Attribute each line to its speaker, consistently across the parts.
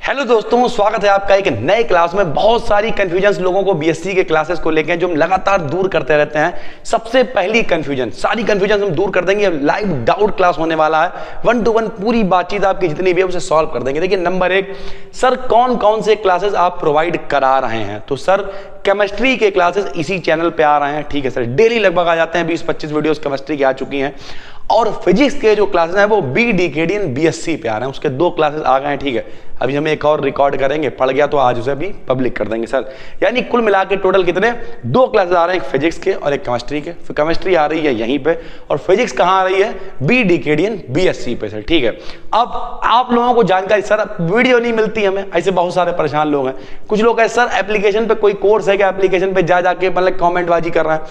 Speaker 1: Hello दोस्तों, स्वागत है आपका एक नए क्लास में। बहुत सारी कंफ्यूजन लोगों को बीएससी के क्लासेस को लेकर जो हम लगातार दूर करते रहते हैं। सबसे पहली कंफ्यूजन, सारी कंफ्यूजन हम दूर कर देंगे। लाइव डाउट क्लास होने वाला है, 1 to 1 पूरी बातचीत आपकी जितनी भी है उसे सॉल्व कर देंगे। देखिए, नंबर 1, सर कौन कौन से क्लासेस आप प्रोवाइड करा रहे हैं? तो सर केमिस्ट्री के क्लासेस इसी चैनल पे आ रहे हैं। ठीक है सर, डेली लगभग आ जाते हैं, 20-25 वीडियोस केमिस्ट्री की आ चुकी हैं। और फिजिक्स के जो क्लासेस हैं वो BDKDN BSc पे आ रहे हैं, उसके 2 क्लासेस आ गए हैं। ठीक है, अभी हम एक और रिकॉर्ड करेंगे, पढ़ गया तो आज उसे भी पब्लिक कर देंगे सर। यानी कुल मिला के टोटल कितने 2 क्लासेस आ रहे हैं, एक फिजिक्स के और एक केमिस्ट्री के। फिर केमिस्ट्री आ रही है यहीं पे और फिजिक्स कहाँ आ रही है? BDKDN BSc पे सर। ठीक है, अब आप लोगों को जानकारी, सर वीडियो नहीं मिलती हमें, ऐसे बहुत सारे परेशान लोग हैं। कुछ लोग हैं सर एप्लीकेशन पे कोई कोर्स है क्या, एप्लीकेशन पे जा जाके मतलब कॉमेंट बाजी कर रहे हैं।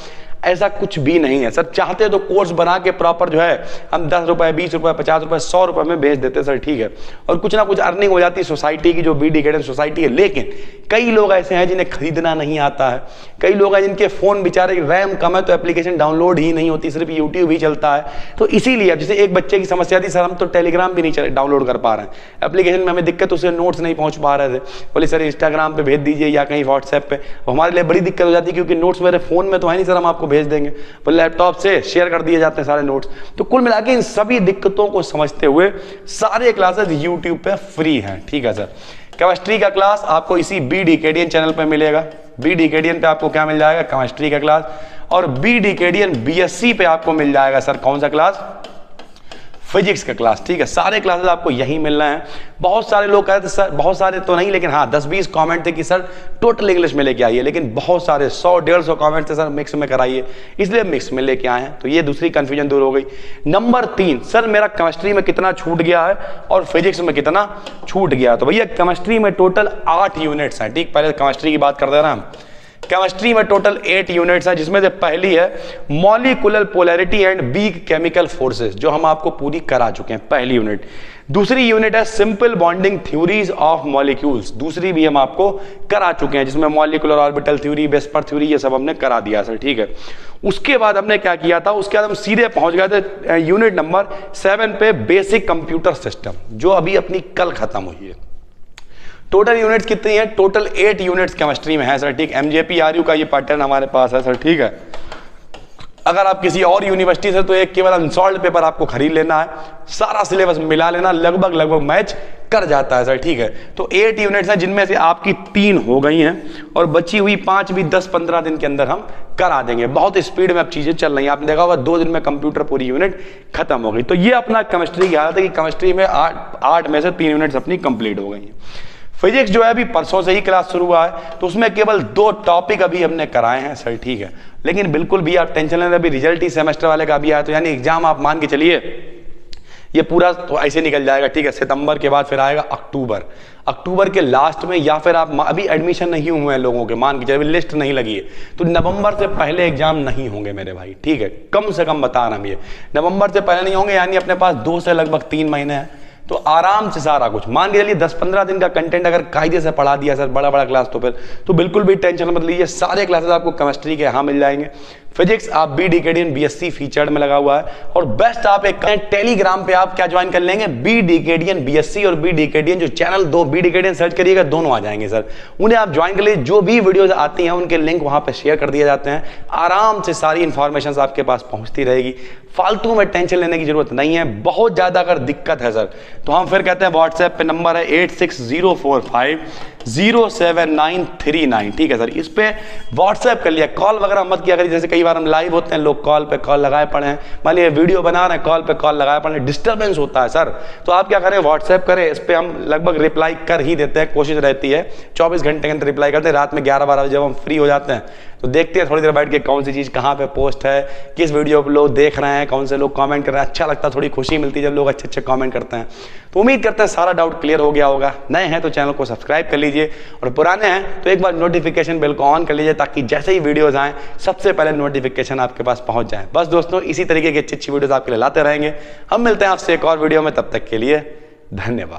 Speaker 1: ऐसा कुछ भी नहीं है सर। चाहते तो कोर्स बना के प्रॉपर जो है हम 10 रुपए, 20 रुपए, 50 रुपए, 100 रुपए में भेज देते सर। ठीक है, और कुछ ना कुछ अर्निंग हो जाती है सोसाइटी की, जो BDKDN सोसाइटी है। लेकिन कई लोग ऐसे हैं जिन्हें खरीदना नहीं आता है, कई लोग हैं जिनके फोन बेचारे रैम कम है तो एप्लीकेशन डाउनलोड ही नहीं होती, सिर्फ यूट्यूब ही चलता है। तो इसीलिए अब जैसे एक बच्चे की समस्या थी, सर हम तो टेलीग्राम भी नहीं डाउनलोड कर पा रहे हैं, एप्लीकेशन में हमें दिक्कत, उससे नोट्स नहीं पहुंच पा रहे थे। बोले सर इंस्टाग्राम पे भेज दीजिए या कहीं व्हाट्सएप पे। हमारे लिए बड़ी दिक्कत हो जाती है क्योंकि नोट्स मेरे फोन में तो है नहीं सर, हम आपको भेज देंगे। लैपटॉप से शेयर कर दिए जाते हैं सारे नोट्स। तो कुल मिला के इन सभी दिक्कतों को समझते हुए सारे क्लासेस YouTube पे फ्री हैं। ठीक है सर, केमिस्ट्री का क्लास आपको इसी BDKDN चैनल पे मिलेगा। BDKDN पे आपको क्या मिल जाएगा? केमिस्ट्री का क्लास। और BDKDN BSc पे आपको मिल जाएगा सर कौन सा क्लास? फिजिक्स का क्लास। ठीक है, सारे क्लासेस आपको यहीं मिल रहे हैं। बहुत सारे लोग कहते सर, बहुत सारे तो नहीं लेकिन हाँ 10-20 कमेंट थे कि सर टोटल इंग्लिश में लेके आइए, लेकिन बहुत सारे 100-150 कमेंट थे सर मिक्स में कराइए, इसलिए मिक्स में लेके आए हैं। तो ये दूसरी कंफ्यूजन दूर हो गई। नंबर 3, सर मेरा केमिस्ट्री में कितना छूट गया है और फिजिक्स में कितना छूट गया? तो भैया केमिस्ट्री में टोटल 8 यूनिट्स हैं। ठीक, पहले केमिस्ट्री की बात कर दे रहे हैं हम। केमिस्ट्री में टोटल 8 यूनिट्स हैं, जिसमें से पहली है molecular polarity and weak chemical forces, जो हम आपको पूरी करा चुके हैं, पहली यूनिट। दूसरी यूनिट है simple bonding theories of molecules, दूसरी भी हम आपको करा चुके हैं, जिसमें molecular orbital theory, VSEPR theory, ये सब हमने करा दिया सर। ठीक है, उसके बाद हमने क्या किया था? उसके बाद हम सीधे पहुंच गए थे यूनिट नंबर 7 पे, बेसिक कंप्यूटर सिस्टम, जो अभी अपनी कल खत्म हुई है। टोटल यूनिट्स कितनी है? टोटल 8 यूनिट्स केमिस्ट्री में है सर। ठीक, MJPRU का ये पैटर्न हमारे पास है सर। ठीक है, अगर आप किसी और यूनिवर्सिटी से तो एक केवल अनसॉल्व्ड पेपर आपको खरीद लेना है, सारा सिलेबस मिला लेना, लगभग मैच कर जाता है सर। ठीक है, तो 8 यूनिट्स हैं, जिनमें से आपकी 3 हो गई हैं और बची हुई 5 भी 10-15 दिन के अंदर हम करा देंगे। बहुत स्पीड में अब चीजें चल रही हैं, आपने देखा होगा 2 दिन में कंप्यूटर पूरी यूनिट खत्म हो गई। तो ये अपना केमिस्ट्री की हालत है कि केमिस्ट्री में 8 में से 3 यूनिट्स अपनी कंप्लीट हो गई हैं। फिजिक्स जो है अभी परसों से ही क्लास शुरू हुआ है, तो उसमें केवल 2 टॉपिक अभी हमने कराए हैं सर। ठीक है, लेकिन बिल्कुल भी आप टेंशन लेना, अभी रिजल्ट ही सेमेस्टर वाले का भी आया, तो यानी एग्जाम आप मान के चलिए ये पूरा तो ऐसे निकल जाएगा। ठीक है, सितंबर के बाद फिर आएगा अक्टूबर के लास्ट में, या फिर आप अभी एडमिशन नहीं हुए हैं लोगों के, मान के चलिए लिस्ट नहीं लगी है, तो नवंबर से पहले एग्जाम नहीं होंगे मेरे भाई। ठीक है, कम से कम बता रहा हूं, ये नवंबर से पहले नहीं होंगे, यानी अपने पास 2 से लगभग 3 महीने हैं। तो आराम से सारा कुछ मान के चलिए 10-15 दिन का कंटेंट अगर कायदे से पढ़ा दिया सर, बड़ा क्लास, तो फिर तो बिल्कुल भी टेंशन मत लीजिए। सारे क्लासेस आपको केमिस्ट्री के यहाँ मिल जाएंगे। फिजिक्स आप BDKDN BSc फीचर्ड में लगा हुआ है, और बेस्ट आप एक टेलीग्राम पे आप क्या ज्वाइन कर लेंगे? BDKDN BSc और BDKDN जो चैनल, 2 BDKDN सर्च करिएगा, दोनों आ जाएंगे सर। उन्हें आप ज्वाइन कर लीजिए, जो भी वीडियोज आती हैं उनके लिंक वहां पे शेयर कर दिए जाते हैं। आराम से सारी इंफॉर्मेशन आपके पास पहुंचती रहेगी, फालतू में टेंशन लेने की जरूरत नहीं है। बहुत ज्यादा अगर दिक्कत है सर तो हम फिर कहते हैं व्हाट्सएप पे नंबर है 8604507939। ठीक है सर, इस पे व्हाट्सएप कर लिया, कॉल वगैरह मत किया करिए। जैसे कई बार हम लाइव होते हैं, लोग कॉल पे कॉल लगाए पड़े हैं, मान लीजिए वीडियो बना रहे हैं, कॉल पे कॉल लगाए पड़े हैं, डिस्टर्बेंस होता है सर। तो आप क्या करें, व्हाट्सएप करें, इस पे हम लगभग रिप्लाई कर ही देते हैं, कोशिश रहती है 24 घंटे के अंदर रिप्लाई करते हैं। रात में 11-12 बजे जब हम फ्री हो जाते हैं तो देखते हैं थोड़ी देर बैठ के कौन सी चीज़ कहाँ पे पोस्ट है, किस वीडियो पे लोग देख रहे हैं, कौन से लोग कमेंट कर रहे हैं। अच्छा लगता है, थोड़ी खुशी मिलती है जब लोग अच्छे कमेंट करते हैं। तो उम्मीद करते हैं सारा डाउट क्लियर हो गया होगा। नए हैं तो चैनल को सब्सक्राइब कर लीजिए, और पुराने हैं तो एक बार नोटिफिकेशन बेल को ऑन कर लीजिए, ताकि जैसे ही वीडियोज आएँ सबसे पहले नोटिफिकेशन आपके पास पहुँच जाए। बस दोस्तों, इसी तरीके की अच्छी वीडियोज आपके लिए लाते रहेंगे। हम मिलते हैं आपसे एक और वीडियो में, तब तक के लिए धन्यवाद।